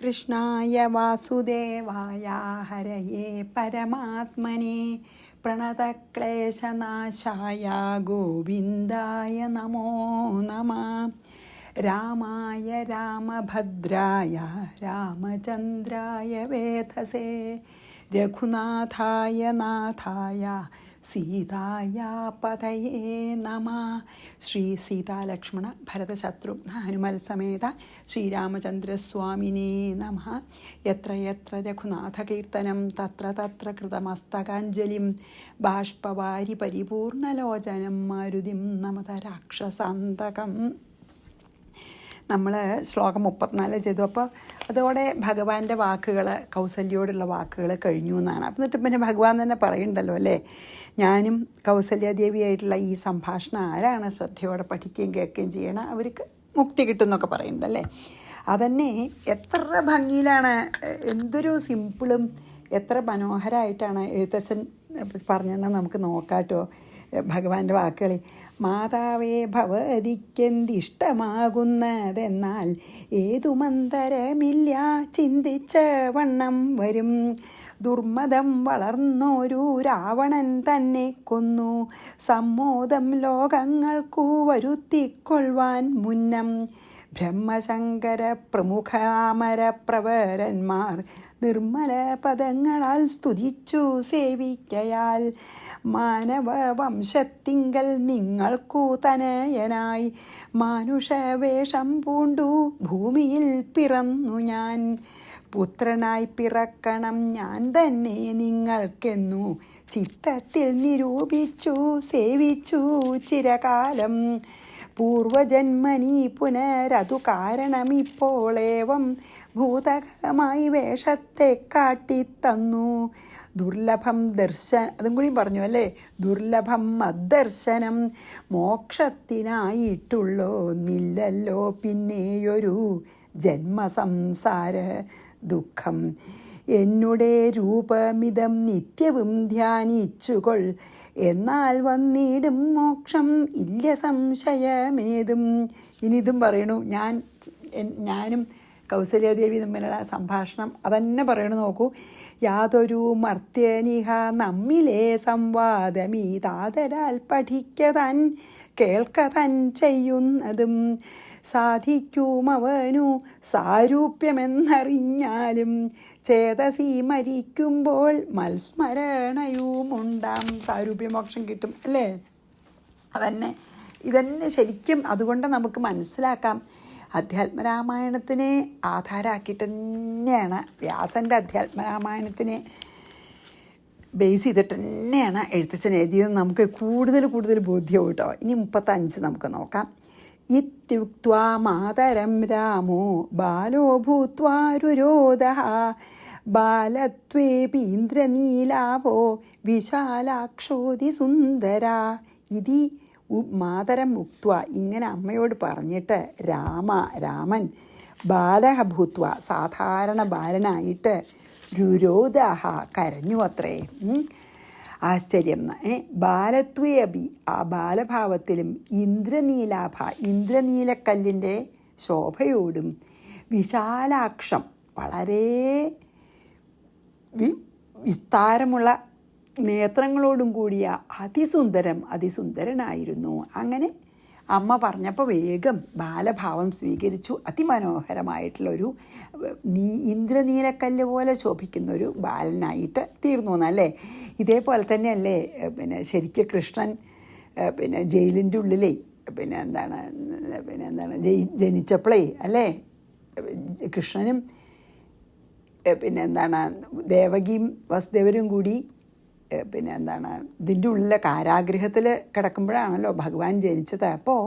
ശ്രീകൃഷ്ണായ വാസുദേവായ ഹരയേ പരമാത്മനെ പ്രണതക്ലേശനാശായ ഗോവിന്ദായ നമോ നമഃ. രാമായ രാമഭദ്രായ രാമചന്ദ്രായ വേധസേ രഘുനാഥായ നാഥായ സീതായ പതയേ നമഃ. ശ്രീ സീതാലക്ഷ്മണ ഭരതശത്രുഘ്ന ഹനുമൽ സമേത ശ്രീരാമചന്ദ്രസ്വാമിനേ നമഃ. യത്ര യത്ര രഘുനാഥകീർത്തനം തത്ര തത്ര കൃതമസ്തകാഞ്ജലിം ബാഷ്പവാരി പരിപൂർണലോചനം മാരുതിം നമത രാക്ഷസാന്തകം. നമ്മൾ ശ്ലോകം 34 ചെയ്തു. അപ്പോൾ അതോടെ ഭഗവാന്റെ വാക്കുകൾ, കൗസല്യോടുള്ള വാക്കുകൾ കഴിഞ്ഞു എന്നാണ്. എന്നിട്ട് പിന്നെ ഭഗവാൻ തന്നെ പറയുന്നുണ്ടല്ലോ അല്ലേ, ഞാനും കൗസല്യാദേവിയായിട്ടുള്ള ഈ സംഭാഷണം ആരാണ് ശ്രദ്ധയോടെ പഠിക്കുകയും കേൾക്കുകയും ചെയ്യണം അവർക്ക് മുക്തി കിട്ടും എന്നൊക്കെ പറയുന്നുണ്ടല്ലേ. അതന്നെ എത്ര ഭംഗിയിലാണ്, എന്തൊരു സിമ്പിളും എത്ര മനോഹരമായിട്ടാണ് എഴുത്തച്ഛൻ പറഞ്ഞതെന്ന് നമുക്ക് നോക്കാട്ടോ. ഭഗവാന്റെ വാക്കുകൾ, മാതാവേ ഭവതിക്കെന്തിഷ്ടമാകുന്നതെന്നാൽ ഏതു മന്ദരമില്ല ചിന്തിച്ച വണ്ണം വരും. ദുർമതം വളർന്നോരു രാവണൻ തന്നെ കൊന്നു സമ്മോദം ലോകങ്ങൾക്കു വരുത്തിക്കൊള്ളുവാൻ മുന്നം. ബ്രഹ്മശങ്കര പ്രമുഖാമര പ്രവരന്മാർ നിർമ്മല പദങ്ങളാൽ സ്തുതിച്ചു സേവിക്കയാൽ മാനവവംശത്തിങ്കൽ നിങ്ങൾക്കു തനയനായി മാനുഷവേഷം പൂണ്ടു ഭൂമിയിൽ പിറന്നു ഞാൻ. പുത്രനായി പിറക്കണം ഞാൻ തന്നെ നിങ്ങൾക്കെന്നു ചിത്തത്തിൽ നിരൂപിച്ചു സേവിച്ചു ചിരകാലം. പൂർവജന്മനി പുനരതു കാരണമിപ്പോളേവം ഭൂതകമായി വേഷത്തെ കാട്ടിത്തന്നു. ദുർലഭം അതും കൂടി പറഞ്ഞു അല്ലേ, ദുർലഭം മദ്ദർശനം മോക്ഷത്തിനായിട്ടുള്ളോ നില്ലല്ലോ പിന്നെയൊരു ജന്മസംസാര ദുഃഖം. എന്നുടെ രൂപമിതം നിത്യവും ധ്യാനിച്ചുകൊൾ എന്നാൽ വന്നിടും മോക്ഷം ഇല്ല സംശയമേതും. ഇനിതും പറയണു, ഞാനും കൗസല്യാദേവി തമ്മിലുള്ള സംഭാഷണം അതന്നെ പറയണു. നോക്കൂ, യാതൊരു മർത്യനിഹ നമ്മിലെ സംവാദമീ താതരാൽ പഠിക്കതാൻ കേൾക്കതാൻ ചെയ്യുന്നതും സാധിക്കുമവനു സാരൂപ്യമെന്നറിഞ്ഞാലും ചേതസി മരിക്കുമ്പോൾ മത്സ്മരണയുമുണ്ടാം. സാരൂപ്യമോക്ഷം കിട്ടും അല്ലേ. ഇതന്നെ ശരിക്കും അതുകൊണ്ട് നമുക്ക് മനസ്സിലാക്കാം. അധ്യാത്മരാമായണത്തിനെ ആധാരമാക്കിയിട്ട് തന്നെയാണ്, വ്യാസൻ്റെ അധ്യാത്മരാമായണത്തിനെ ബേസ് ചെയ്തിട്ട് തന്നെയാണ് എഴുത്തച്ഛൻ എഴുതിയത്. നമുക്ക് കൂടുതൽ ബോധ്യവും കേട്ടോ. ഇനി 35 നമുക്ക് നോക്കാം. ഇത്യുക്ത്വാ മാതരം രാമോ ബാലോ ഭൂത്വാരുരോധഃ ബാലത്വേപീന്ദ്രനീലാഭോ വിശാലാക്ഷോതി സുന്ദര. ഇതി മാതരം ഉക്ത്വ, ഇങ്ങനെ അമ്മയോട് പറഞ്ഞിട്ട് രാമൻ ബാലഹ ഭൂത്വ സാധാരണ ബാലനായിട്ട് രുരോധഃ കരഞ്ഞു അത്രേ. ആശ്ചര്യം. ബാലത്വേ അഭി, ആ ബാലഭാവത്തിലും ഇന്ദ്രനീലാഭ ഇന്ദ്രനീലക്കല്ലിൻ്റെ ശോഭയോടും വിശാലാക്ഷം വളരെ വിസ്താരമുള്ള നേത്രങ്ങളോടും കൂടിയ അതിസുന്ദരനായിരുന്നു. അങ്ങനെ അമ്മ പറഞ്ഞപ്പോൾ വേഗം ബാലഭാവം സ്വീകരിച്ചു. അതിമനോഹരമായിട്ടുള്ളൊരു ഇന്ദ്രനീലക്കല്ല് പോലെ ശോഭിക്കുന്നൊരു ബാലനായിട്ട് തീർന്നു എന്നല്ലേ. ഇതേപോലെ തന്നെയല്ലേ ശരിക്കും കൃഷ്ണൻ ജയിലിൻ്റെ ഉള്ളിലേ ജനിച്ചപ്പോഴേ അല്ലേ, കൃഷ്ണനും ദേവകിയും വസുദേവരും കൂടി ഇതിൻ്റെ ഉള്ളിലെ കാരാഗൃഹത്തിൽ കിടക്കുമ്പോഴാണല്ലോ ഭഗവാൻ ജനിച്ചത്. അപ്പോൾ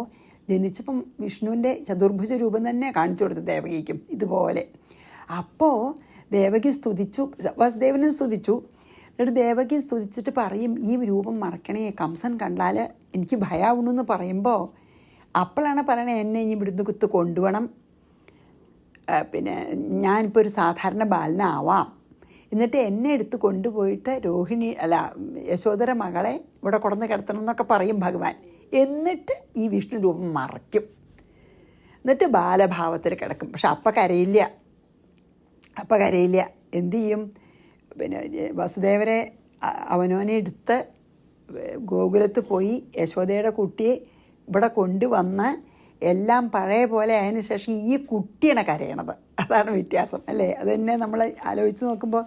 ജനിച്ചപ്പം വിഷ്ണുവിൻ്റെ ചതുർഭുജ രൂപം തന്നെ കാണിച്ചു കൊടുത്തു ദേവകിക്കും ഇതുപോലെ. അപ്പോൾ ദേവകി സ്തുതിച്ചു, വസുദേവനും സ്തുതിച്ചു. എന്നിട്ട് ദേവകി സ്തുതിച്ചിട്ട് പറയും, ഈ രൂപം മറക്കണേ, കംസൻ കണ്ടാൽ എനിക്ക് ഭയമാവണമെന്ന് പറയുമ്പോൾ അപ്പോഴാണ് പറയണേ, എന്നെ ഇനി ഇവിടുന്ന് കുത്ത് കൊണ്ടുപോകണം, ഞാനിപ്പോൾ ഒരു സാധാരണ ബാലനാവാം, എന്നിട്ട് എന്നെ എടുത്ത് കൊണ്ടുപോയിട്ട് യശോദര മകളെ ഇവിടെ കൊണ്ടുവന്ന് കിടത്തണം എന്നൊക്കെ പറയും ഭഗവാൻ. എന്നിട്ട് ഈ വിഷ്ണു രൂപം മറയ്ക്കും, എന്നിട്ട് ബാലഭാവത്തിൽ കിടക്കും. പക്ഷെ അപ്പം കരയില്ല. അപ്പം കരയില്ല. എന്തു ചെയ്യും? പിന്നെ വസുദേവരെ അവനവനെ എടുത്ത് ഗോകുലത്ത് പോയി യശോദയുടെ കുട്ടിയെ ഇവിടെ കൊണ്ടുവന്ന് എല്ലാം പഴയ പോലെ അതിന് ശേഷം ഈ കുട്ടിയാണ് കരയണത്. അതാണ് വ്യത്യാസം അല്ലേ? അത് തന്നെ നമ്മൾ ആലോചിച്ച് നോക്കുമ്പോൾ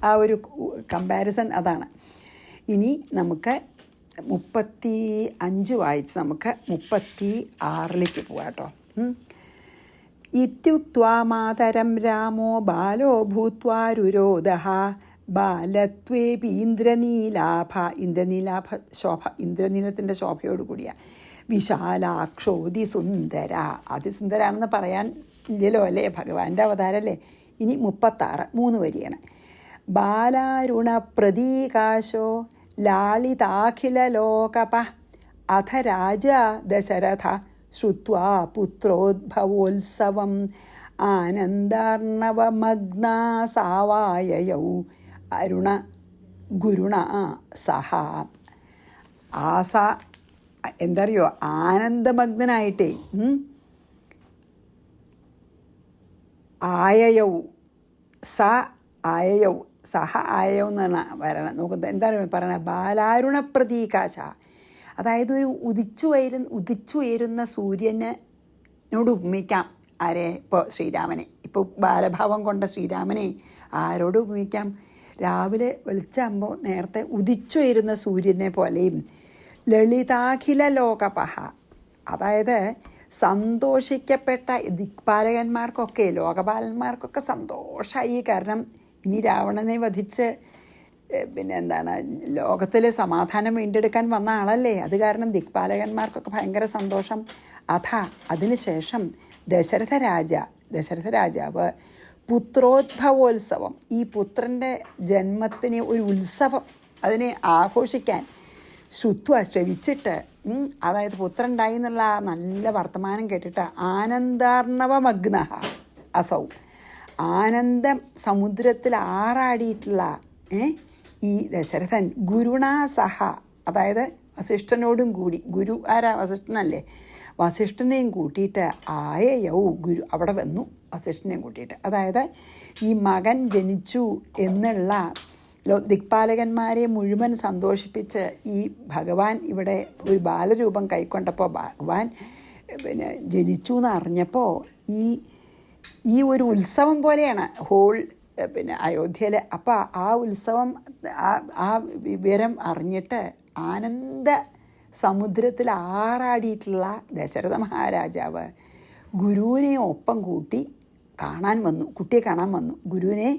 ആ ഒരു കമ്പാരിസൺ അതാണ്. ഇനി നമുക്ക് 35 വായിച്ച് നമുക്ക് 36 പോകാം കേട്ടോ. ഇത്യുക്ത്വാ മാതരം രാമോ ബാലോ ഭൂത്വാ രുരോധഃ ബാലത്വേപി ഇന്ദ്രനീലാഭ. ഇന്ദ്രനീലാഭ ശോഭ, ഇന്ദ്രനീലത്തിൻ്റെ ശോഭയോട് കൂടിയ വിശാലാക്ഷോതി സുന്ദര. അതിസുന്ദരാണെന്ന് പറയാൻ ഇല്ലല്ലോ അല്ലേ, ഭഗവാന്റെ അവതാരമല്ലേ. ഇനി 36 3 വരിയാണ്. ബാലാരുണ പ്രതീകാശോ ലാളിതാഖില ലോകപ അഥ രാജ ദശരഥ ശ്രുത്വാ പുത്രോദ്ഭവോത്സവം ആനന്ദാർണവമഗ്നാ സാവായയൗ അരുണ ഗുരുണ സഹ. എന്തറിയോ, ആനന്ദമഗ്നായിട്ടേ ആയയൗ സ ആയയൗ സഹ ആയയൗ എന്നാണ് വരണം. നോക്കുന്നത് എന്താണ് പറയണത്? ബാലാരുണ പ്രതീകാശ, അതായത് ഒരു ഉദിച്ചുയരുന്ന സൂര്യനോട് ഉപമിക്കാം. ആരെ? ഇപ്പോൾ ശ്രീരാമനെ. ഇപ്പോൾ ബാലഭാവം കൊണ്ട ശ്രീരാമനെ ആരോട് ഉപമിക്കാം? രാവിലെ വെളിച്ചാകുമ്പോൾ നേരത്തെ ഉദിച്ചുയരുന്ന സൂര്യനെ പോലെയും ലളിതാഖില ലോകപഹ, അതായത് സന്തോഷിക്കപ്പെട്ട ദിക്പാലകന്മാർക്കൊക്കെ, ലോകപാലന്മാർക്കൊക്കെ സന്തോഷമായി. കാരണം ഇനി രാവണനെ വധിച്ച് ലോകത്തിൽ സമാധാനം വീണ്ടെടുക്കാൻ വന്ന ആളല്ലേ. അത് കാരണം ദിക്പാലകന്മാർക്കൊക്കെ ഭയങ്കര സന്തോഷം. അതിനുശേഷം ദശരഥ രാജാവ് പുത്രോദ്ഭവോത്സവം, ഈ പുത്രൻ്റെ ജന്മത്തിന് ഒരു ഉത്സവം, അതിനെ ആഘോഷിക്കാൻ ശ്രവിച്ചിട്ട്, അതായത് പുത്രൻ ഉണ്ടായി എന്നുള്ള നല്ല വർത്തമാനം കേട്ടിട്ട് ആനന്ദാർണവമഗ്ന അസൗ, ആനന്ദം സമുദ്രത്തിൽ ആറാടിയിട്ടുള്ള ഈ ദശരഥൻ ഗുരുണാ സഹ, അതായത് വസിഷ്ഠനോടും കൂടി, ഗുരു ആരാ? വസിഷ്ഠനല്ലേ. വസിഷ്ഠനെയും കൂട്ടിയിട്ട് ആയയൗ ഗുരു അവിടെ വന്നു. വസിഷ്ഠനെയും കൂട്ടിയിട്ട്, അതായത് ഈ മകൻ ജനിച്ചു എന്നുള്ള ദിക്പാലകന്മാരെ മുഴുവൻ സന്തോഷിപ്പിച്ച് ഈ ഭഗവാൻ ഇവിടെ ഒരു ബാലരൂപം കൈക്കൊണ്ടപ്പോൾ, ഭഗവാൻ ജനിച്ചു എന്ന് അറിഞ്ഞപ്പോൾ ഈ ഒരു ഉത്സവം പോലെയാണ് ഹോൾ അയോധ്യയിൽ. അപ്പോൾ ആ ഉത്സവം, ആ വിവരം അറിഞ്ഞിട്ട് ആനന്ദ സമുദ്രത്തിൽ ആറാടിയിട്ടുള്ള ദശരഥ മഹാരാജാവ് ഗുരുവിനെ ഒപ്പം കൂട്ടി കാണാൻ വന്നു, കുട്ടിയെ കാണാൻ വന്നു. ഗുരുവിനെ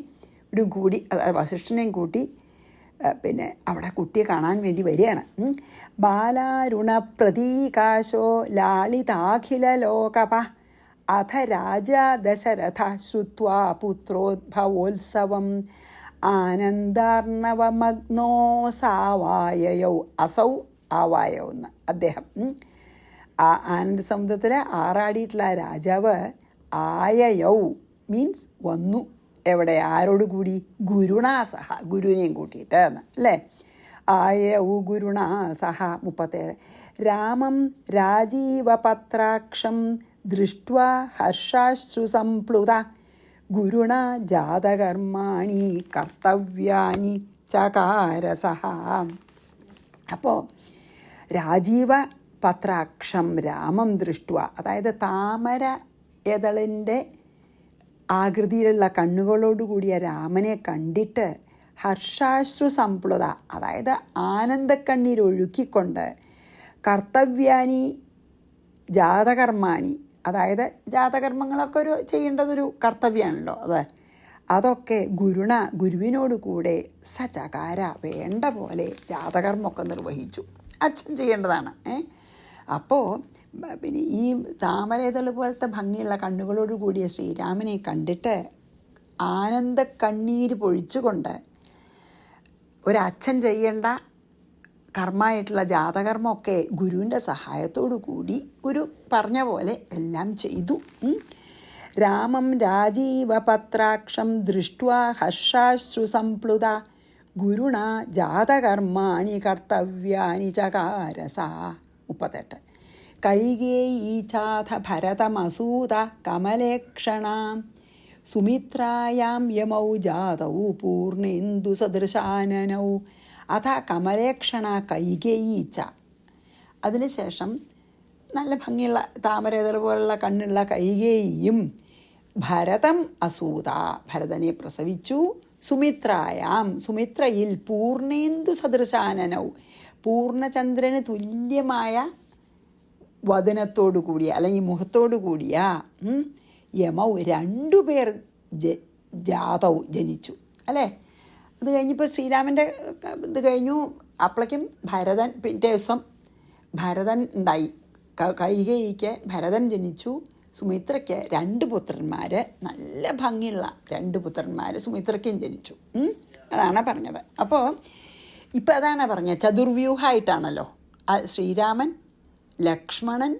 കൂടി, വസിഷ്ഠനെയും കൂട്ടി അവിടെ കുട്ടിയെ കാണാൻ വേണ്ടി വരികയാണ്. ബാലാരുണ പ്രതീകാശോ ലാളിതാഖില ലോകപ അഥ രാജ ദശരഥ ശ്രുത്വാ പുത്രോദ്ഭവോത്സവം ആനന്ദാർണവമഗ്നോ സാവായയൗ അസൗ ആവായൗ എന്ന് അദ്ദേഹം. ആ ആനന്ദസമുദ്രത്തിൽ ആറാടിയിട്ടുള്ള രാജാവ് ആയയൗ മീൻസ് വന്നു. എവിടെ? ആരോടുകൂടി? ഗുരുണാസഹ, ഗുരുവിനെയും കൂട്ടിയിട്ട് എന്ന് അല്ലേ. ആയൗ ഗുരുണാസഹ. 37 രാമം രാജീവപത്രാക്ഷം ദൃഷ്ട്വാ ഹർഷാശ്രുസംപ്ലുത ഗുരുണ ജാതകർമാണി കർത്തവ്യാനി ചകാരസഹ. അപ്പോൾ രാജീവ പത്രാക്ഷം രാമം ദൃഷ്ട്വ, അതായത് താമര എതളിൻ്റെ ആകൃതിയിലുള്ള കണ്ണുകളോടുകൂടിയ രാമനെ കണ്ടിട്ട് ഹർഷാശ്രു സംപ്ലുത, അതായത് ആനന്ദക്കണ്ണീരൊഴുക്കിക്കൊണ്ട് കർത്തവ്യാനി ജാതകർമാണി, അതായത് ജാതകർമ്മങ്ങളൊക്കെ ചെയ്യേണ്ടതൊരു കർത്തവ്യമാണല്ലോ അതൊക്കെ ഗുരുവിനോട് കൂടെ സചകാര വേണ്ട പോലെ ജാതകർമ്മമൊക്കെ നിർവഹിച്ചു. അച്ഛൻ ചെയ്യേണ്ടതാണ്. അപ്പോൾ പിന്നെ ഈ താമരേതൾ പോലത്തെ ഭംഗിയുള്ള കണ്ണുകളോട് കൂടിയ ശ്രീരാമനെ കണ്ടിട്ട് ആനന്ദ കണ്ണീര് പൊഴിച്ചുകൊണ്ട് ഒരച്ഛൻ ചെയ്യേണ്ട കർമ്മമായിട്ടുള്ള ജാതകർമ്മമൊക്കെ ഗുരുവിൻ്റെ സഹായത്തോടു കൂടി ഗുരു പറഞ്ഞ പോലെ എല്ലാം ചെയ്തു. രാമം രാജീവപത്രാക്ഷം ദൃഷ്ട്വാ ഹർഷാശ്രുസംപ്ലുത ഗുരുണ ജാതകർമാണി കർത്തവ്യാനി ചകാരസ. 38 കൈകേയീ ചാഥ ഭരതമസൂത കമലേക്ഷണാം സുമിത്രായാം യമൗ ജാതൗ പൂർണേന്ദു സദൃശാനനൗ അഥ കമലേക്ഷണ കൈകേയീ ച. അതിനുശേഷം നല്ല ഭംഗിയുള്ള താമരേതർ പോലുള്ള കണ്ണുള്ള കൈകേയിയും ഭരതം അസൂത, ഭരതനെ പ്രസവിച്ചു. സുമിത്രായാം, സുമിത്രയിൽ പൂർണേന്ദു സദൃശാനനൗ, പൂർണ്ണചന്ദ്രന് തുല്യമായ വദനത്തോടു കൂടിയ അല്ലെങ്കിൽ മുഖത്തോടു കൂടിയ യമൗ, രണ്ടുപേർ ജാതൗ ജനിച്ചു അല്ലേ. അത് കഴിഞ്ഞിപ്പോൾ ശ്രീരാമൻ്റെ ഇത് കഴിഞ്ഞു. അപ്പോഴേക്കും ഭരതൻ, പിറ്റേ ദിവസം ഭരതൻ ഉണ്ടായി. കൈകേയിക്ക് ഭരതൻ ജനിച്ചു. സുമിത്രയ്ക്ക് 2 പുത്രന്മാർ, നല്ല ഭംഗിയുള്ള 2 പുത്രന്മാർ സുമിത്രയ്ക്കും ജനിച്ചു. അതാണ് പറഞ്ഞത്. അപ്പോൾ ഇപ്പം അതാണ് പറഞ്ഞത്, ചതുർവ്യൂഹമായിട്ടാണല്ലോ ശ്രീരാമൻ, ലക്ഷ്മണൻ,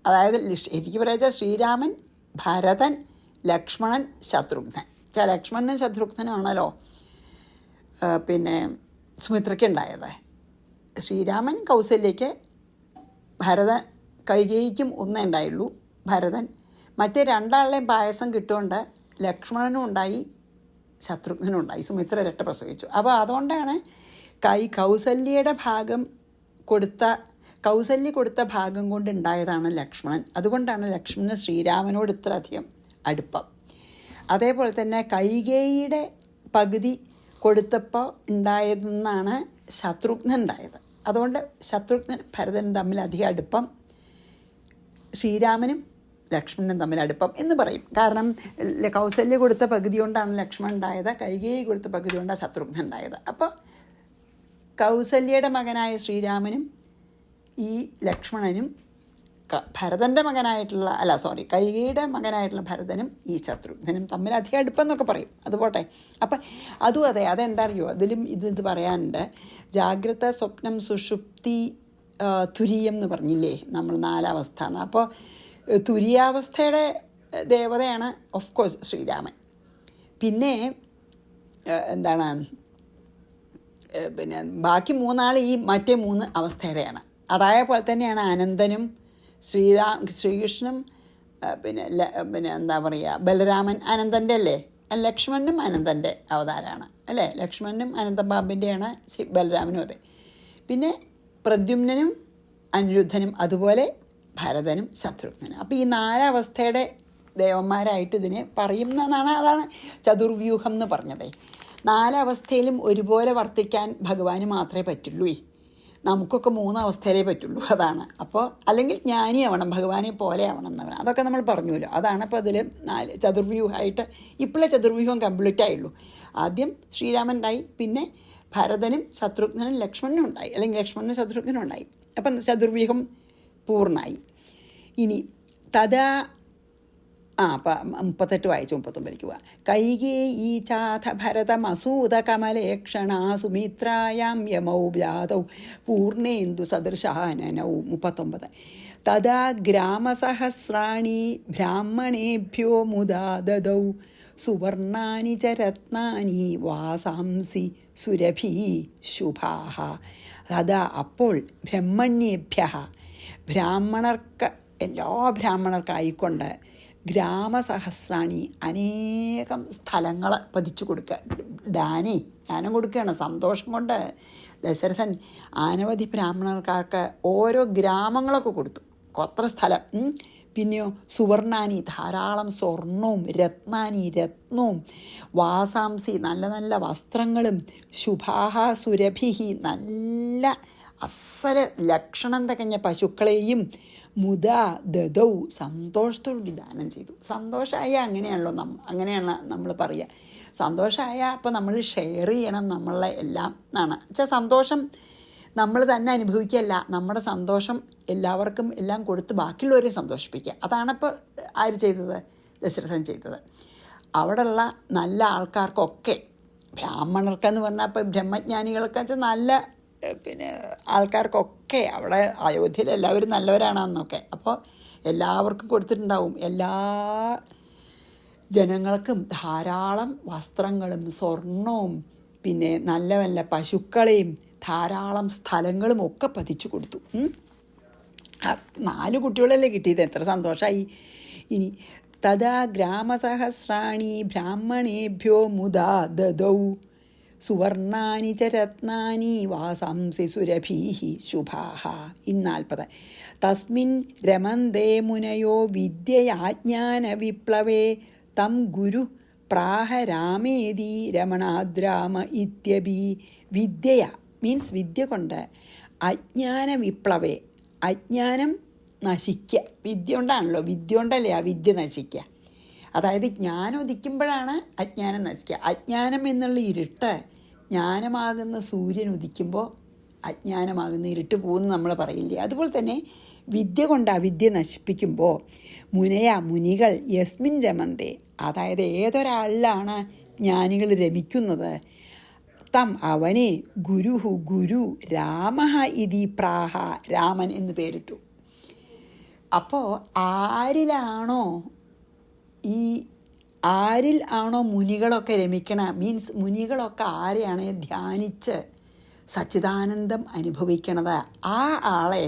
അതായത് എനിക്ക് പറയാച്ചാൽ ശ്രീരാമൻ, ഭരതൻ, ലക്ഷ്മണൻ, ശത്രുഘ്നൻ. ലക്ഷ്മണനും ശത്രുഘ്നനാണല്ലോ പിന്നെ സുമിത്രയ്ക്ക് ഉണ്ടായത്. ശ്രീരാമൻ കൗസല്യയ്ക്ക്, ഭരതൻ കൈകേയിക്കും ഒന്നേ ഉണ്ടായുള്ളൂ. ഭരതൻ മറ്റേ 2 പായസം കിട്ടുകൊണ്ട് ലക്ഷ്മണനും ഉണ്ടായി, ശത്രുഘ്നനും ഉണ്ടായി. സുമിത്ര ഇരട്ട പ്രസവിച്ചു. അപ്പോൾ അതുകൊണ്ടാണ് കൗസല്യയുടെ ഭാഗം കൗസല്യ കൊടുത്ത ഭാഗം കൊണ്ടുണ്ടായതാണ് ലക്ഷ്മണൻ. അതുകൊണ്ടാണ് ലക്ഷ്മണന് ശ്രീരാമനോട് ഇത്ര അധികം അടുപ്പം. അതേപോലെ തന്നെ കൈകേയിയുടെ പകുതി കൊടുത്തപ്പോൾ ഉണ്ടായതെന്നാണ് ശത്രുഘ്നൻ ഉണ്ടായത്. അതുകൊണ്ട് ശത്രുഘ്നൻ ഭരതനും തമ്മിൽ അധികം അടുപ്പം, ശ്രീരാമനും ലക്ഷ്മണനും തമ്മിൽ അടുപ്പം എന്ന് പറയും. കാരണം കൗസല്യ കൊടുത്ത പകുതി കൊണ്ടാണ് ലക്ഷ്മണൻ ഉണ്ടായത്, കൈകേയി കൊടുത്ത പകുതി കൊണ്ടാണ് ശത്രുഘ്നൻ ഉണ്ടായത്. അപ്പോൾ കൗസല്യയുടെ മകനായ ശ്രീരാമനും ഈ ലക്ഷ്മണനും ഭരതൻ്റെ കൈകേയിയുടെ മകനായിട്ടുള്ള ഭരതനും ഈ ശത്രുഘ്നനും തമ്മിൽ അധികം അടുപ്പം എന്നൊക്കെ പറയും. അതുപോട്ടെ. അപ്പം അതും അതെ, അതെന്താ അറിയോ, അതിലും ഇത് പറയാനുണ്ട്. ജാഗ്രത, സ്വപ്നം, സുഷുപ്തി, തുരീയം എന്ന് പറഞ്ഞില്ലേ നമ്മൾ 4 അവസ്ഥ. അപ്പോൾ തുരിയാവസ്ഥയുടെ ദേവതയാണ് ഓഫ് കോഴ്സ് ശ്രീരാമൻ. പിന്നെ എന്താണ്, പിന്നെ ബാക്കി 3 ഈ മറ്റേ 3 അവസ്ഥയുടെയാണ്. അതേപോലെ തന്നെയാണ് അനന്തനും ശ്രീകൃഷ്ണനും പിന്നെ എന്താ പറയുക, ബലരാമൻ അനന്തൻ്റെ അല്ലേ, ലക്ഷ്മണനും അനന്തൻ്റെ അവതാരമാണ് അല്ലേ. ലക്ഷ്മണനും അനന്തബാബിൻ്റെയാണ്, ബലരാമനും അതെ. പിന്നെ പ്രദ്യുമ്നും അനിരുദ്ധനും, അതുപോലെ ഭരതനും ശത്രുഘ്നനും. അപ്പോൾ ഈ 4 അവസ്ഥയുടെ ദേവന്മാരായിട്ട് ഇതിനെ പറയുന്നതാണ്. അതാണ് ചതുർവ്യൂഹം എന്ന് പറഞ്ഞത്. 4 അവസ്ഥയിലും ഒരുപോലെ വർത്തിക്കാൻ ഭഗവാന് മാത്രമേ പറ്റുള്ളൂ. നമുക്കൊക്കെ 3 അവസ്ഥയിലേ പറ്റുള്ളൂ. അതാണ്. അപ്പോൾ അല്ലെങ്കിൽ ജ്ഞാനിയാവണം, ഭഗവാനെ പോലെ ആവണം എന്നവൻ. അതൊക്കെ നമ്മൾ പറഞ്ഞുല്ലോ. അതാണ് ഇപ്പോൾ അതിൽ 4 ചതുർവ്യൂഹമായിട്ട്. ഇപ്പോഴേ ചതുർവ്യൂഹം കംപ്ലീറ്റ് ആയുള്ളൂ. ആദ്യം ശ്രീരാമൻ ഉണ്ടായി, പിന്നെ ഭരതനും ശത്രുഘ്നനും ലക്ഷ്മണനും ഉണ്ടായി, അല്ലെങ്കിൽ ലക്ഷ്മണനും ശത്രുഘ്നനും ഉണ്ടായി. അപ്പം ചതുർവ്യൂഹം പൂർണ്ണമായി. ഇനി തഥാ 38 വായിച്ചു 39 പോവാ. കൈകേയീ ചാഥ ഭരതമസൂത കമലേക്ഷണ സുമിത്രായാം യമൗ വ്യാതൗ പൂർണേന്ദു സദൃശാനനൗ. 39. തഥാ ഗ്രാമസഹസ്രാണി ബ്രാഹ്മണേഭ്യോ മുദാ ദദൗ സുവർണാനി ച രത്നാനി വാസാംസി സുരഭി ശുഭാഹ. തഥാ അപ്പോൾ ബ്രഹ്മണ്യേഭ്യ, ബ്രാഹ്മണർക്ക്, എല്ലാ ബ്രാഹ്മണർക്കായിക്കൊണ്ട് ഗ്രാമസഹസ്രാണി, അനേകം സ്ഥലങ്ങൾ പതിച്ചു കൊടുക്കുക. ദാനം കൊടുക്കുകയാണ്. സന്തോഷം കൊണ്ട് ദശരഥൻ അനവധി ബ്രാഹ്മണർക്കാർക്ക് ഓരോ ഗ്രാമങ്ങളൊക്കെ കൊടുത്തു, അത്ര സ്ഥലം. പിന്നെയോ സുവർണാനി, ധാരാളം സ്വർണവും, രത്നാനി, രത്നവും, വാസാംസി, നല്ല നല്ല വസ്ത്രങ്ങളും, ശുഭാഹ സുരഭിഹി, നല്ല അസല ലക്ഷണം തികഞ്ഞ പശുക്കളെയും മുദാ ദദൗ, സന്തോഷത്തോടുകൂടി ദാനം ചെയ്തു. സന്തോഷമായ അങ്ങനെയാണല്ലോ അങ്ങനെയാണ് നമ്മൾ പറയുക. സന്തോഷമായ അപ്പോൾ നമ്മൾ ഷെയർ ചെയ്യണം നമ്മളെ എല്ലാം എന്നാണ്. സന്തോഷം നമ്മൾ തന്നെ അനുഭവിക്കുകയല്ല, നമ്മുടെ സന്തോഷം എല്ലാവർക്കും എല്ലാം കൊടുത്ത് ബാക്കിയുള്ളവരെ സന്തോഷിപ്പിക്കുക. അതാണിപ്പോൾ ആര് ചെയ്തത്? ദശരഥൻ ചെയ്തത്. അവിടെയുള്ള നല്ല ആൾക്കാർക്കൊക്കെ, ബ്രാഹ്മണർക്കെന്ന് പറഞ്ഞാൽ ഇപ്പോൾ ബ്രഹ്മജ്ഞാനികൾക്ക് വെച്ചാൽ നല്ല പിന്നെ ആൾക്കാർക്കൊക്കെ, അവിടെ അയോധ്യയിൽ എല്ലാവരും നല്ലവരാണെന്നൊക്കെ, അപ്പോൾ എല്ലാവർക്കും കൊടുത്തിട്ടുണ്ടാവും. എല്ലാ ജനങ്ങൾക്കും ധാരാളം വസ്ത്രങ്ങളും സ്വർണവും പിന്നെ നല്ല നല്ല പശുക്കളെയും ധാരാളം സ്ഥലങ്ങളും ഒക്കെ പതിച്ചു കൊടുത്തു. 4 കുട്ടികളല്ലേ കിട്ടിയത്, എത്ര സന്തോഷമായി. ഇനി തഥാ ഗ്രാമസഹസ്രാണി ബ്രാഹ്മണേഭ്യോ മുദാ ദദൗ സുവർണാനി ച രത്നാനി വാസാംസി സുരഭീഃ ശുഭാഃ. 40. തസ്മിൻ രമന്തേ മുനയോ വിദ്യയാജ്ഞാനവിപ്ലവേ തം ഗുരു പ്രാഹ രാമേതി രമണാദ്രാമ ഇത്യപി. വിദ്യയ മീൻസ് വിദ്യ കൊണ്ട് അജ്ഞാന വിപ്ലവേ, അജ്ഞാനം നശിക്കുക. വിദ്യ കൊണ്ടാണല്ലോ, വിദ്യ കൊണ്ടല്ലേ ആ വിദ്യ നശിക്കുക. അതായത് ജ്ഞാനം ഉദിക്കുമ്പോഴാണ് അജ്ഞാനം നശിക്കുക. അജ്ഞാനം എന്നുള്ള ഇരുട്ട് ജ്ഞാനമാകുന്ന സൂര്യൻ ഉദിക്കുമ്പോൾ അജ്ഞാനമാകുന്ന ഇരുട്ട് പോകുന്നു നമ്മൾ പറയില്ലേ. അതുപോലെ തന്നെ വിദ്യ കൊണ്ട് അവിദ്യ നശിപ്പിക്കുമ്പോൾ മുനികൾ യസ്മിൻ രമന്തേ, അതായത് ഏതൊരാളിലാണ് ജ്ഞാനികൾ രമിക്കുന്നത്, തം അവനെ ഗുരു രാമഃ ഇതി പ്രാഹ, രാമൻ എന്ന് പേരിട്ടു. അപ്പോൾ ആരിൽ ആണോ മുനികളൊക്കെ രമിക്കണ, മീൻസ് മുനികളൊക്കെ ആരെയാണ് ധ്യാനിച്ച് സച്ചിദാനന്ദം അനുഭവിക്കണത്, ആ ആളെ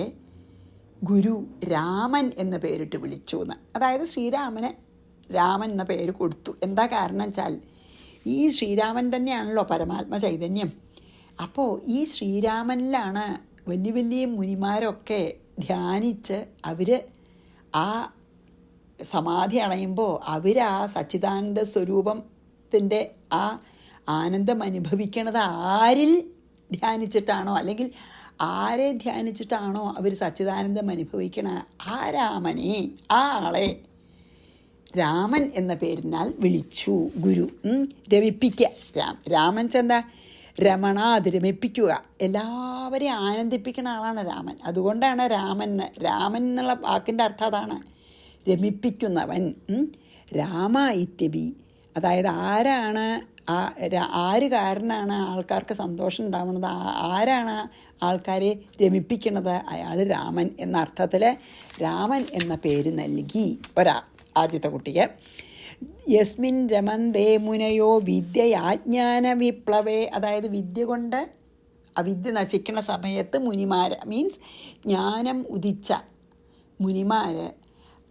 ഗുരു രാമൻ എന്ന പേരിട്ട് വിളിച്ചു എന്ന്. അതായത് ശ്രീരാമന് രാമൻ എന്ന പേര് കൊടുത്തു. എന്താ കാരണം വെച്ചാൽ ഈ ശ്രീരാമൻ തന്നെയാണല്ലോ പരമാത്മ ചൈതന്യം. അപ്പോൾ ഈ ശ്രീരാമനിലാണ് വലിയ വലിയ മുനിമാരൊക്കെ ധ്യാനിച്ച് അവർ ആ സമാധി അണയുമ്പോൾ അവർ ആ സച്ചിദാനന്ദ സ്വരൂപത്തിൻ്റെ ആ ആനന്ദം അനുഭവിക്കണത് ആരിൽ ധ്യാനിച്ചിട്ടാണോ, അല്ലെങ്കിൽ ആരെ ധ്യാനിച്ചിട്ടാണോ അവർ സച്ചിദാനന്ദം അനുഭവിക്കണ ആ രാമനെ, ആ ആളെ രാമൻ എന്ന പേരിനാൽ വിളിച്ചു ഗുരു. രമിപ്പിക്കുക. രാമൻ ചെന്താ രമണാത്, രമിപ്പിക്കുക, എല്ലാവരെയും ആനന്ദിപ്പിക്കുന്ന ആളാണ് രാമൻ. അതുകൊണ്ടാണ് രാമൻ എന്നുള്ള വാക്കിൻ്റെ അർത്ഥം അതാണ്, രമിപ്പിക്കുന്നവൻ. രാമ ഇത്യപി, അതായത് ആര് കാരനാണ് ആൾക്കാർക്ക് സന്തോഷം ഉണ്ടാവുന്നത്, ആരാണ് ആൾക്കാരെ രമിപ്പിക്കുന്നത്, അയാൾ രാമൻ എന്ന അർത്ഥത്തിൽ രാമൻ എന്ന പേര് നൽകി ആദ്യത്തെ കുട്ടിക്ക്. യസ്മിൻ രമന്തേ മുനയോ വിദ്യയാജ്ഞാന വിപ്ലവേ, അതായത് വിദ്യ കൊണ്ട് അവിദ്യ നശിക്കുന്ന സമയത്ത് മുനിമാർ, മീൻസ് ജ്ഞാനം ഉദിച്ച മുനിമാർ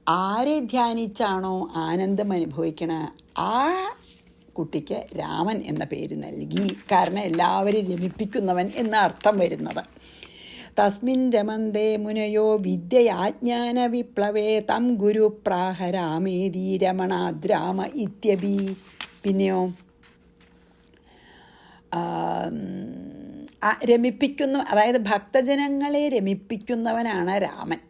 ആരെ ധ്യാനിച്ചാണോ ആനന്ദം അനുഭവിക്കണ ആ കുട്ടിക്ക് രാമൻ എന്ന പേര് നൽകി. കാരണം എല്ലാവരും രമിപ്പിക്കുന്നവൻ എന്ന അർത്ഥം വരുന്നത്. തസ്മിൻ രമന്തേ മുനയോ വിദ്യയാജ്ഞാന വിപ്ലവേ തം ഗുരു പ്രാഹ രാമേതി രമണാദ്രാമ ഇത്യപി. പിന്നെയോ രമിപ്പിക്കുന്ന, അതായത് ഭക്തജനങ്ങളെ രമിപ്പിക്കുന്നവനാണ് രാമൻ.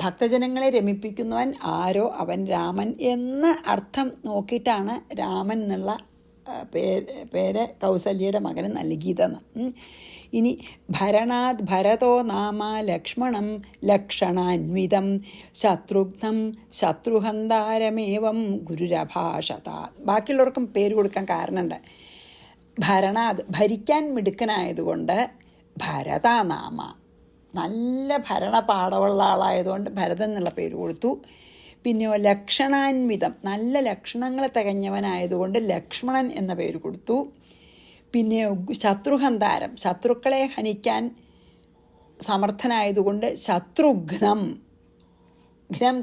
ഭക്തജനങ്ങളെ രമിപ്പിക്കുന്നവൻ ആരോ അവൻ രാമൻ എന്ന അർത്ഥം നോക്കിയിട്ടാണ് രാമൻ എന്നുള്ള പേര് കൗസല്യയുടെ മകന് നൽകിയതെന്ന്. ഇനി ഭരണാത് ഭരതോ നാമ ലക്ഷ്മണം ലക്ഷണാന്വിതം ശത്രുഘ്നം ശത്രുഹന്താരമേവം ഗുരുരഭാഷത. ബാക്കിയുള്ളവർക്കും പേര് കൊടുക്കാൻ കാരണമുണ്ട്. ഭരണാത് ഭരിക്കാൻ മിടുക്കനായതുകൊണ്ട് ഭരതനാമ, നല്ല ഭരണപാഠമുള്ള ആളായതുകൊണ്ട് ഭരതൻ എന്നുള്ള പേര് കൊടുത്തു. പിന്നെയോ ലക്ഷണാന്വിതം, നല്ല ലക്ഷണങ്ങൾ തികഞ്ഞവനായതുകൊണ്ട് ലക്ഷ്മണൻ എന്ന പേര് കൊടുത്തു. പിന്നെ ശത്രുഹന്താരം, ശത്രുക്കളെ ഹനിക്കാൻ സമർത്ഥനായതുകൊണ്ട് ശത്രുഘ്നം, ഘ്നം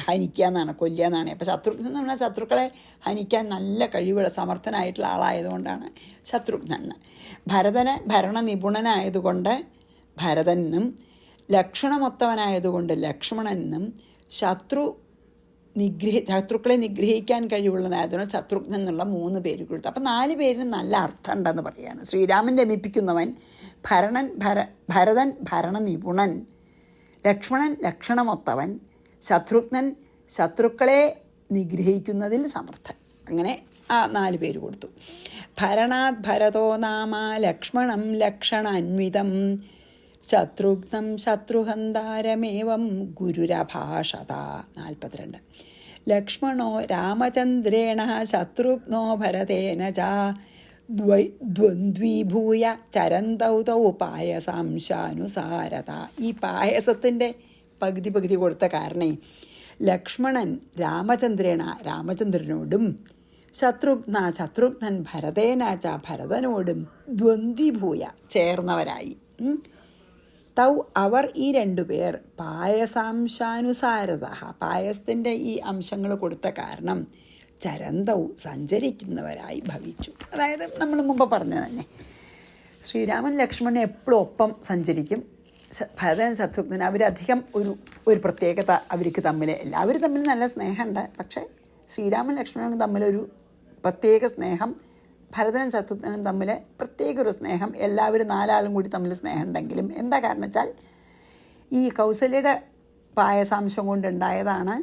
ഹനിക്കുക എന്നാണ്, കൊല്ലുക എന്നാണ്. അപ്പോൾ ശത്രുഘ്നം എന്ന് പറഞ്ഞാൽ ശത്രുക്കളെ ഹനിക്കാൻ നല്ല കഴിവുള്ള സമർത്ഥനായിട്ടുള്ള ആളായതുകൊണ്ടാണ് ശത്രുഘ്നൻ. ഭരണ നിപുണനായതുകൊണ്ട് ഭരതനെന്നും, ലക്ഷണമൊത്തവനായതുകൊണ്ട് ലക്ഷ്മണനെന്നും, ശത്രുക്കളെ നിഗ്രഹിക്കാൻ കഴിവുള്ളതായതുകൊണ്ട് ശത്രുഘ്നൻ എന്നുള്ള 3 പേര് കൊടുത്തു. അപ്പം 4 പേരിന് നല്ല അർത്ഥം ഉണ്ടെന്ന് പറയുകയാണ്. ശ്രീരാമൻ രമിപ്പിക്കുന്നവൻ, ഭരതൻ ഭരണ നിപുണൻ, ലക്ഷ്മണൻ ലക്ഷണമൊത്തവൻ, ശത്രുഘ്നൻ ശത്രുക്കളെ നിഗ്രഹിക്കുന്നതിൽ സമർത്ഥൻ. അങ്ങനെ ആ 4 പേര് കൊടുത്തു. ഭരണാത് ഭരതോ നാമ ലക്ഷ്മണം ലക്ഷണാന്വിതം ശത്രുഘ്നം ശത്രുഹന്താരമേവം ഗുരുരഭാഷത. 42. ലക്ഷ്മണോ രാമചന്ദ്രേണ ശത്രുഘ്നോ ഭരതേന ച ദ്വന്ദ്വീഭൂയ ചരന്തൗ തൗ പായസാംശാനുസാരത. ഈ പായസത്തിൻ്റെ പകുതി കൊടുത്ത കാരണേ ലക്ഷ്മണൻ രാമചന്ദ്രനോടും ശത്രുഘ്നൻ ഭരതേന ച ഭരതനോടും ദ്വന്ദ്വീഭൂയ ചേർന്നവരായി. തൗ അവർ ഈ രണ്ടുപേർ പായസാംശാനുസാരത പായസത്തിൻ്റെ ഈ അംശങ്ങൾ കൊടുത്ത കാരണം ചരന്തൗ സഞ്ചരിക്കുന്നവരായി ഭവിച്ചു. അതായത് നമ്മൾ മുമ്പ് പറഞ്ഞു തന്നെ ശ്രീരാമൻ ലക്ഷ്മണൻ എപ്പോഴും ഒപ്പം സഞ്ചരിക്കും. ഭരതൻ ശത്രുഘ്നൻ അവരധികം ഒരു പ്രത്യേകത അവർക്ക് തമ്മിൽ എല്ലാവരും തമ്മിൽ നല്ല സ്നേഹമുണ്ട്. പക്ഷേ ശ്രീരാമൻ ലക്ഷ്മണനും തമ്മിലൊരു പ്രത്യേക സ്നേഹം, ഭരതനും ശത്രുഘ്നനും തമ്മിൽ പ്രത്യേക ഒരു സ്നേഹം, എല്ലാവരും നാലാളും കൂടി തമ്മിൽ സ്നേഹം ഉണ്ടെങ്കിലും എന്താ കാരണം വെച്ചാൽ ഈ കൗസല്യയുടെ പായസാംശം കൊണ്ടുണ്ടായതാണ്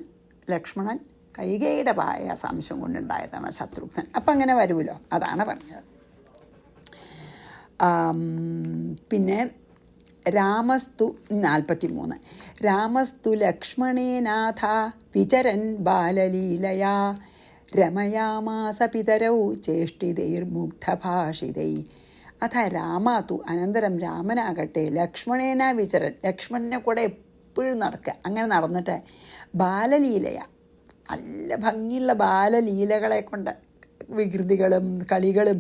ലക്ഷ്മണൻ, കൈകേയിയുടെ പായസാംശം കൊണ്ടുണ്ടായതാണ് ശത്രുഘ്നൻ. അപ്പം അങ്ങനെ വരുമല്ലോ, അതാണ് പറഞ്ഞത്. പിന്നെ രാമസ്തു 43 രാമസ്തു ലക്ഷ്മണേനാഥ വിചരൻ ബാലലീലയാ രമയാമാസ പിതരൗ ചേഷ്ടിതൈർമുഗ്ധഭാഷിതൈ. അഥ രാമാതു അനന്തരം രാമനാകട്ടെ ലക്ഷ്മണേന വിചരൻ ലക്ഷ്മണനെ കൂടെ എപ്പോഴും നടക്കുക. അങ്ങനെ നടന്നിട്ട് ബാലലീലയ നല്ല ഭംഗിയുള്ള ബാലലീലകളെ കൊണ്ട് വികൃതികളും കളികളും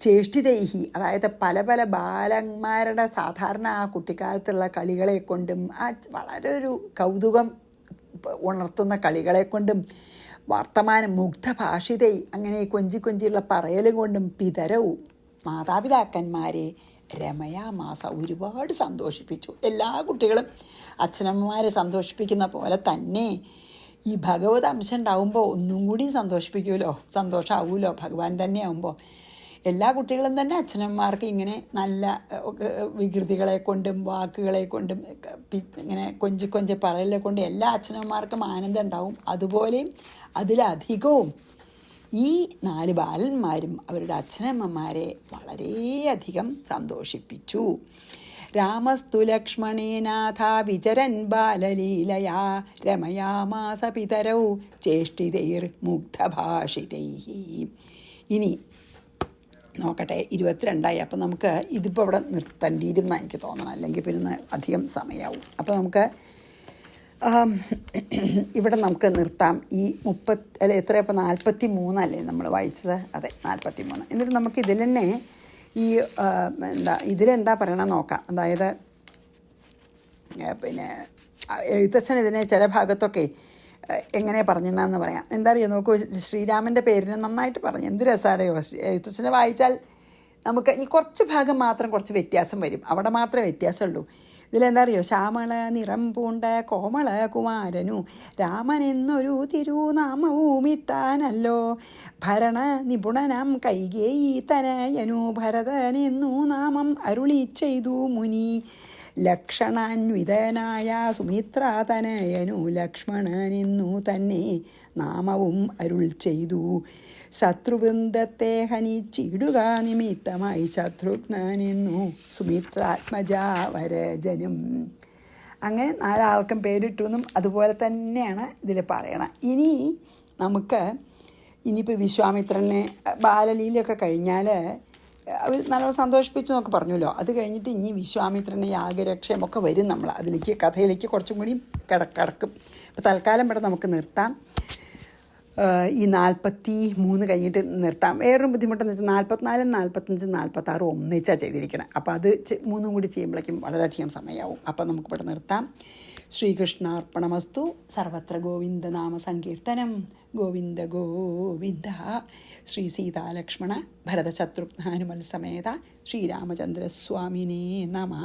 ചേഷ്ടിതൈഹി അതായത് പല പല ബാലന്മാരുടെ സാധാരണ ആ കുട്ടിക്കാലത്തുള്ള കളികളെ കൊണ്ടും ആ വളരെ ഒരു കൗതുകം ഉണർത്തുന്ന കളികളെ കൊണ്ടും വർത്തമാനം മുഗ്ധഭാഷിതൈ അങ്ങനെ കൊഞ്ചിയുള്ള പറയൽ കൊണ്ടും പിതരവും മാതാപിതാക്കന്മാരെ രമയാമാസ ഒരുപാട് സന്തോഷിപ്പിച്ചു. എല്ലാ കുട്ടികളും അച്ഛനമ്മമാരെ സന്തോഷിപ്പിക്കുന്ന പോലെ തന്നെ ഈ ഭഗവത് അംശം ഉണ്ടാവുമ്പോൾ ഒന്നും കൂടി സന്തോഷിപ്പിക്കുമല്ലോ, സന്തോഷമാവുമല്ലോ ഭഗവാൻ തന്നെ ആവുമ്പോൾ. എല്ലാ കുട്ടികളും തന്നെ അച്ഛനമ്മമാർക്ക് ഇങ്ങനെ നല്ല വികൃതികളെ കൊണ്ടും വാക്കുകളെ കൊണ്ടും ഇങ്ങനെ കൊഞ്ചി പറയലെ കൊണ്ട് എല്ലാ അച്ഛനമ്മമാർക്കും ആനന്ദം ഉണ്ടാവും. അതുപോലെയും അതിലധികവും ഈ 4 ബാലന്മാരും അവരുടെ അച്ഛനമ്മമാരെ വളരെയധികം സന്തോഷിപ്പിച്ചു. രാമസ്തു ലക്ഷ്മണേനാഥ വിചരൻ ബാലലീലയാ രമയാമാസ പിതരൗ ചേഷ്ടിതൈർ മുഗ്ധഭാഷിതൈ. ഇനി നോക്കട്ടെ, 22 അപ്പം നമുക്ക് ഇതിപ്പോൾ ഇവിടെ നിർത്തേണ്ടിയിരുന്ന എനിക്ക് തോന്നണം, അല്ലെങ്കിൽ പിന്നെ അധികം സമയമാവും. അപ്പോൾ നമുക്ക് ഇവിടെ നമുക്ക് നിർത്താം. ഈ 43 അല്ലേ നമ്മൾ വായിച്ചത്? അതെ, 43. എന്നിട്ട് നമുക്ക് ഇതിൽ തന്നെ ഈ ഇതിലെന്താ പറയണം നോക്കാം. അതായത് പിന്നെ എഴുത്തച്ഛൻ ഇതിനെ ചില ഭാഗത്തൊക്കെ എങ്ങനെ പറഞ്ഞെന്ന് പറയാം. എന്താ അറിയാം, നോക്കൂ, ശ്രീരാമൻ്റെ പേരിന് നന്നായിട്ട് പറഞ്ഞു. എന്ത് രസാരയോ എഴുത്തച്ഛനെ വായിച്ചാൽ നമുക്ക് ഈ കുറച്ച് ഭാഗം മാത്രം കുറച്ച് വ്യത്യാസം വരും, അവിടെ മാത്രമേ വ്യത്യാസമുള്ളൂ. ഇതിലെന്താ അറിയോ, ശ്യാമള നിറം പൂണ്ട കോമള കുമാരനു രാമനെന്നൊരു തിരുനാമവും ഇട്ടാനല്ലോ ഭരണ നിപുണനാം കൈകേയി തനയനു ഭരതനെന്നു നാമം അരുളി ചെയ്തു മുനി ലക്ഷണാന്വിതനായ സുമിത്രാതനയനു ലക്ഷ്മണനെന്നു തന്നെ നാമവും അരുൾ ചെയ്തു ശത്രുവൃന്ദത്തെ ഹനിച്ചിടുക നിമിത്തമായി ശത്രുഘ്നെന്നു സുമിത്രാത്മജാവരജനും. അങ്ങനെ 4 ആൾക്കും പേരിട്ടു എന്നും അതുപോലെ തന്നെയാണ് ഇതിൽ പറയണം. ഇനി നമുക്ക് ഇനിയിപ്പോൾ വിശ്വാമിത്രനെ ബാലലീലയൊക്കെ കഴിഞ്ഞാൽ അവർ നല്ലോണം സന്തോഷിപ്പിച്ചു എന്നൊക്കെ പറഞ്ഞല്ലോ. അത് കഴിഞ്ഞിട്ട് ഇനി വിശ്വാമിത്രനെ യാഗരക്ഷയമൊക്കെ വരും. നമ്മൾ അതിലേക്ക് കഥയിലേക്ക് കുറച്ചും കൂടി കിടക്കും. അപ്പോൾ തൽക്കാലം ഇവിടെ നമുക്ക് നിർത്താം. ഈ 43 കഴിഞ്ഞിട്ട് നിർത്താം. വേറൊരു ബുദ്ധിമുട്ടെന്ന് വെച്ചാൽ 44, 45, 46 ഒന്നിച്ചാണ് ചെയ്തിരിക്കണം. അപ്പോൾ അത് 3 കൂടി ചെയ്യുമ്പോഴേക്കും വളരെയധികം സമയമാവും. അപ്പോൾ നമുക്കിവിടെ നിർത്താം. ശ്രീകൃഷ്ണാർപ്പണമസ്തു. സർവത്ര ഗോവിന്ദനാമ സങ്കീർത്തനം. ഗോവിന്ദ ഗോവിന്ദ. ശ്രീ സീതാലക്ഷ്മണ ഭരതശത്രുഘ്നാനുമൽ സമേത ശ്രീരാമചന്ദ്രസ്വാമിനേ നമഃ.